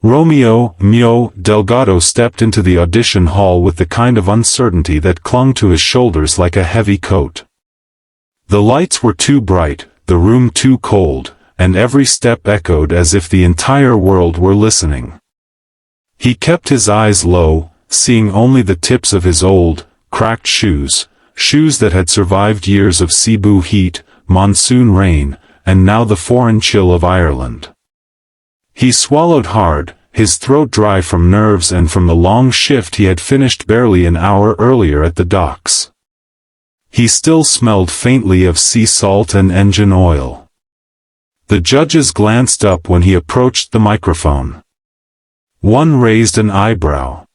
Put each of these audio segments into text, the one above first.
Romeo Delgado stepped into the audition hall with the kind of uncertainty that clung to his shoulders like a heavy coat. The lights were too bright, the room too cold, and every step echoed as if the entire world were listening. He kept his eyes low, seeing only the tips of his old, cracked shoes that had survived years of Cebu heat, monsoon rain, and now the foreign chill of Ireland. He swallowed hard, his throat dry from nerves and from the long shift he had finished barely an hour earlier at the docks. He still smelled faintly of sea salt and engine oil. The judges glanced up when he approached the microphone. One raised an eyebrow.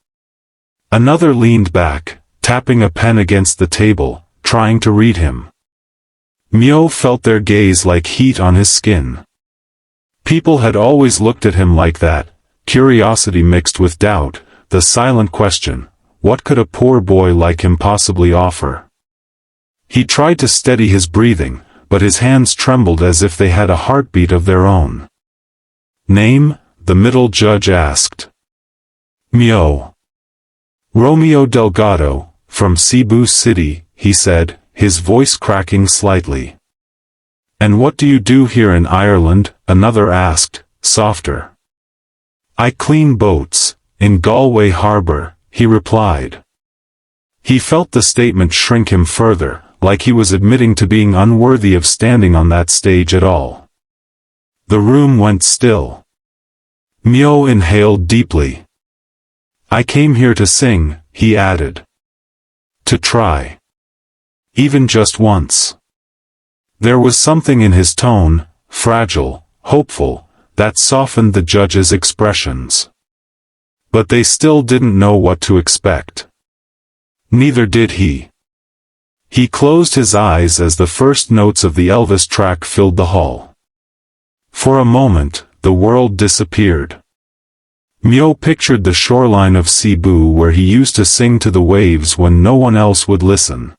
Another leaned back, tapping a pen against the table, trying to read him. Mio felt their gaze like heat on his skin. People had always looked at him like that, curiosity mixed with doubt, the silent question, what could a poor boy like him possibly offer? He tried to steady his breathing, but his hands trembled as if they had a heartbeat of their own. Name? The middle judge asked. Mio. Romeo Delgado, from Cebu City, he said, his voice cracking slightly. And what do you do here in Ireland? Another asked, softer. I clean boats, in Galway Harbour, he replied. He felt the statement shrink him further, like he was admitting to being unworthy of standing on that stage at all. The room went still. Mio inhaled deeply. I came here to sing, he added. To try. Even just once. There was something in his tone, fragile, hopeful, that softened the judges' expressions. But they still didn't know what to expect. Neither did he. He closed his eyes as the first notes of the Elvis track filled the hall. For a moment, the world disappeared. Mio pictured the shoreline of Cebu where he used to sing to the waves when no one else would listen.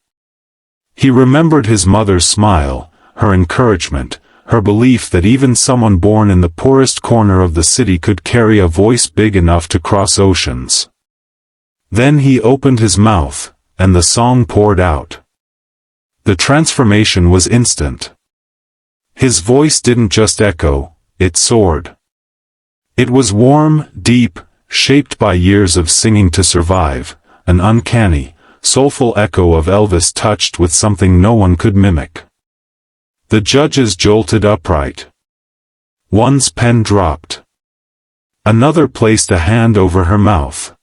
He remembered his mother's smile, her encouragement, her belief that even someone born in the poorest corner of the city could carry a voice big enough to cross oceans. Then he opened his mouth, and the song poured out. The transformation was instant. His voice didn't just echo, it soared. It was warm, deep, shaped by years of singing to survive, an uncanny, soulful echo of Elvis touched with something no one could mimic. The judges jolted upright. One's pen dropped. Another placed a hand over her mouth.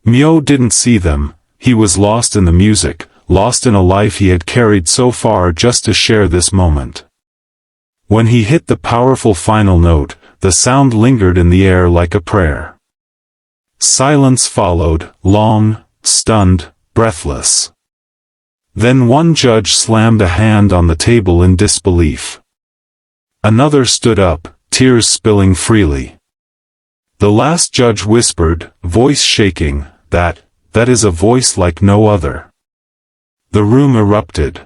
Mio didn't see them, he was lost in the music, lost in a life he had carried so far just to share this moment. When he hit the powerful final note, the sound lingered in the air like a prayer. Silence followed, long, stunned, breathless. Then one judge slammed a hand on the table in disbelief. Another stood up, tears spilling freely. The last judge whispered, voice shaking, that is a voice like no other. The room erupted.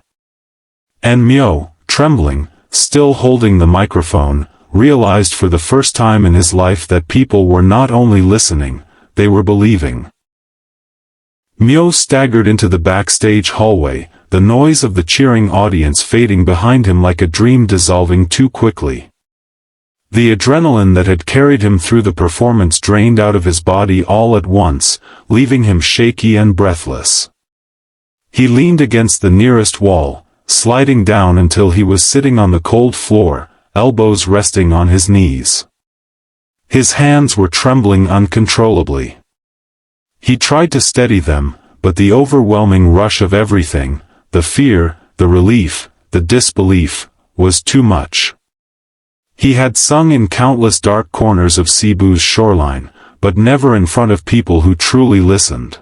And Mio, trembling, still holding the microphone, realized for the first time in his life that people were not only listening, they were believing. Mio staggered into the backstage hallway, the noise of the cheering audience fading behind him like a dream dissolving too quickly. The adrenaline that had carried him through the performance drained out of his body all at once, leaving him shaky and breathless. He leaned against the nearest wall, sliding down until he was sitting on the cold floor, elbows resting on his knees. His hands were trembling uncontrollably. He tried to steady them, but the overwhelming rush of everything, the fear, the relief, the disbelief, was too much. He had sung in countless dark corners of Cebu's shoreline, but never in front of people who truly listened.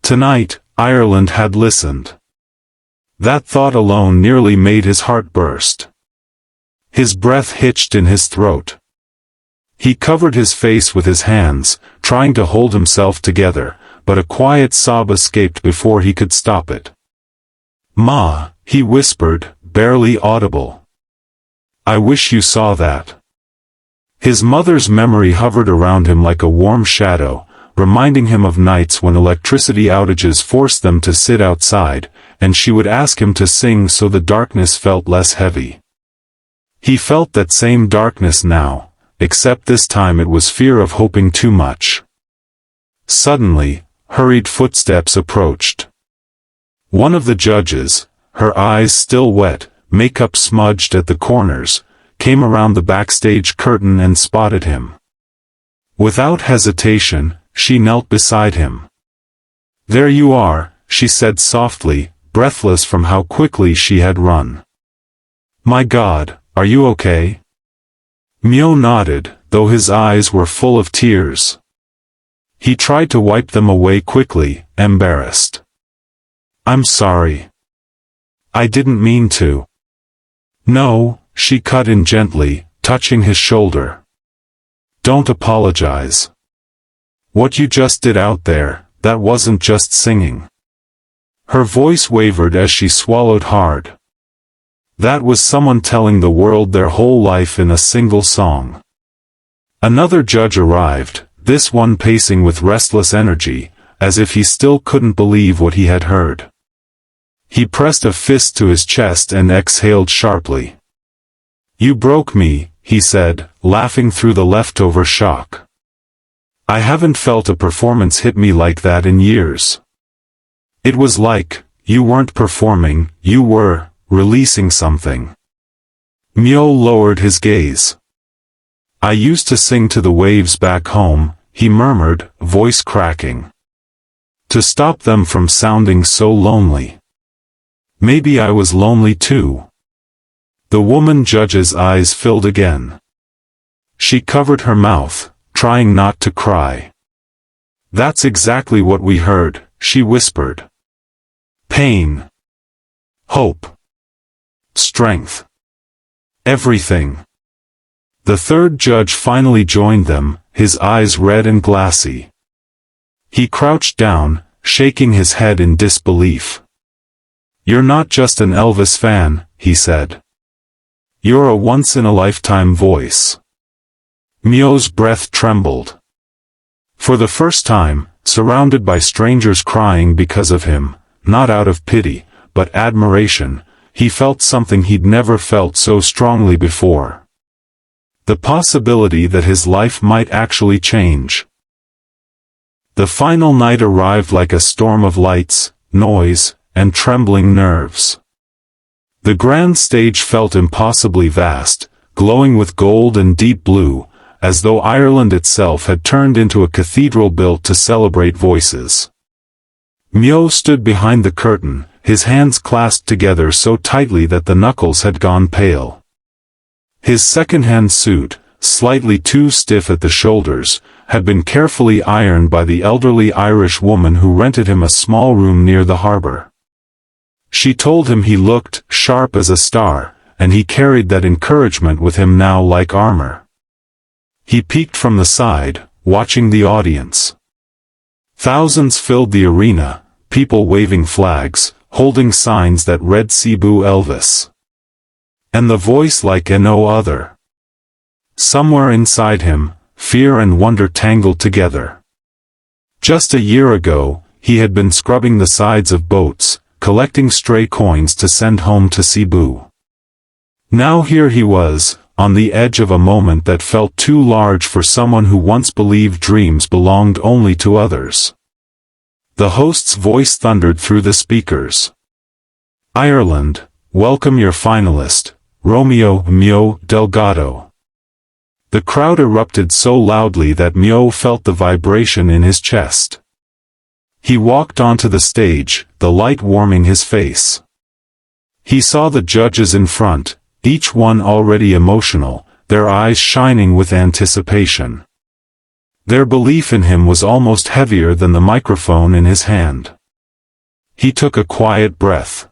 Tonight, Ireland had listened. That thought alone nearly made his heart burst. His breath hitched in his throat. He covered his face with his hands, trying to hold himself together, but a quiet sob escaped before he could stop it. "Ma," he whispered, barely audible. "I wish you saw that." His mother's memory hovered around him like a warm shadow, reminding him of nights when electricity outages forced them to sit outside, and she would ask him to sing so the darkness felt less heavy. He felt that same darkness now, except this time it was fear of hoping too much. Suddenly, hurried footsteps approached. One of the judges, her eyes still wet, makeup smudged at the corners, came around the backstage curtain and spotted him. Without hesitation, she knelt beside him. "There you are," she said softly, breathless from how quickly she had run. "My God, are you okay?" Myo nodded, though his eyes were full of tears. He tried to wipe them away quickly, embarrassed. "I'm sorry. I didn't mean to." "No," she cut in gently, touching his shoulder. "Don't apologize. What you just did out there, that wasn't just singing." Her voice wavered as she swallowed hard. That was someone telling the world their whole life in a single song. Another judge arrived, this one pacing with restless energy, as if he still couldn't believe what he had heard. He pressed a fist to his chest and exhaled sharply. "You broke me," he said, laughing through the leftover shock. "I haven't felt a performance hit me like that in years. It was like, you weren't performing, you were releasing something." Myo lowered his gaze. "I used to sing to the waves back home," he murmured, voice cracking. "To stop them from sounding so lonely. Maybe I was lonely too." The woman judge's eyes filled again. She covered her mouth, trying not to cry. "That's exactly what we heard," she whispered. "Pain. Hope. Strength. Everything." The third judge finally joined them, his eyes red and glassy. He crouched down, shaking his head in disbelief. "You're not just an Elvis fan," he said. "You're a once-in-a-lifetime voice." Myo's breath trembled. For the first time, surrounded by strangers crying because of him, not out of pity, but admiration, he felt something he'd never felt so strongly before. The possibility that his life might actually change. The final night arrived like a storm of lights, noise, and trembling nerves. The grand stage felt impossibly vast, glowing with gold and deep blue, as though Ireland itself had turned into a cathedral built to celebrate voices. Myo stood behind the curtain, his hands clasped together so tightly that the knuckles had gone pale. His second-hand suit, slightly too stiff at the shoulders, had been carefully ironed by the elderly Irish woman who rented him a small room near the harbor. She told him he looked sharp as a star, and he carried that encouragement with him now like armor. He peeked from the side, watching the audience. Thousands filled the arena, people waving flags, holding signs that read Cebu Elvis. And the voice like no other. Somewhere inside him, fear and wonder tangled together. Just a year ago, he had been scrubbing the sides of boats, collecting stray coins to send home to Cebu. Now here he was, on the edge of a moment that felt too large for someone who once believed dreams belonged only to others. The host's voice thundered through the speakers. "Ireland, welcome your finalist, Romeo Myo Delgado." The crowd erupted so loudly that Myo felt the vibration in his chest. He walked onto the stage, the light warming his face. He saw the judges in front, each one already emotional, their eyes shining with anticipation. Their belief in him was almost heavier than the microphone in his hand. He took a quiet breath.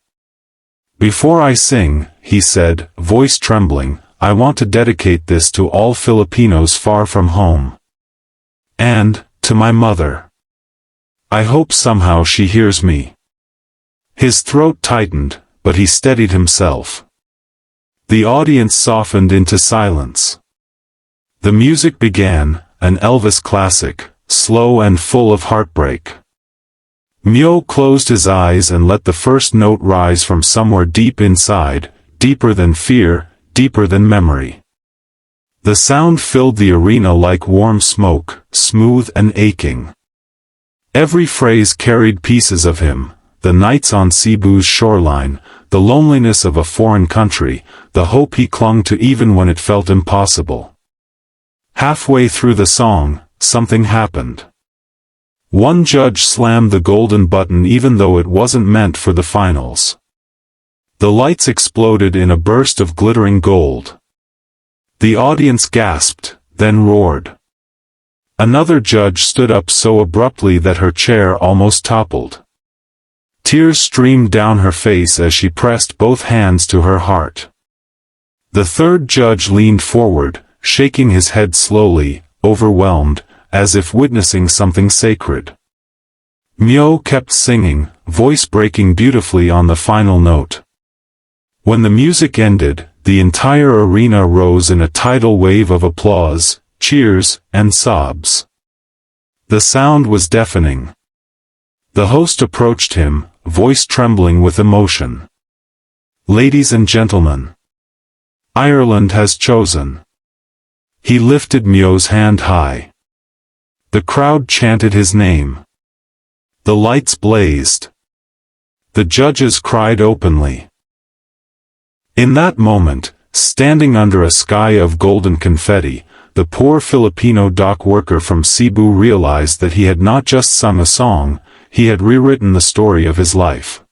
"Before I sing," he said, voice trembling, "I want to dedicate this to all Filipinos far from home. And, to my mother. I hope somehow she hears me." His throat tightened, but he steadied himself. The audience softened into silence. The music began, an Elvis classic, slow and full of heartbreak. Myo closed his eyes and let the first note rise from somewhere deep inside, deeper than fear, deeper than memory. The sound filled the arena like warm smoke, smooth and aching. Every phrase carried pieces of him, the nights on Cebu's shoreline, the loneliness of a foreign country, the hope he clung to even when it felt impossible. Halfway through the song, something happened. One judge slammed the golden button even though it wasn't meant for the finals. The lights exploded in a burst of glittering gold. The audience gasped, then roared. Another judge stood up so abruptly that her chair almost toppled. Tears streamed down her face as she pressed both hands to her heart. The third judge leaned forward, shaking his head slowly, overwhelmed, as if witnessing something sacred. Myo kept singing, voice breaking beautifully on the final note. When the music ended, the entire arena rose in a tidal wave of applause, cheers, and sobs. The sound was deafening. The host approached him, voice trembling with emotion. "Ladies and gentlemen, Ireland has chosen." He lifted Myo's hand high. The crowd chanted his name. The lights blazed. The judges cried openly. In that moment, standing under a sky of golden confetti, the poor Filipino dock worker from Cebu realized that he had not just sung a song, he had rewritten the story of his life.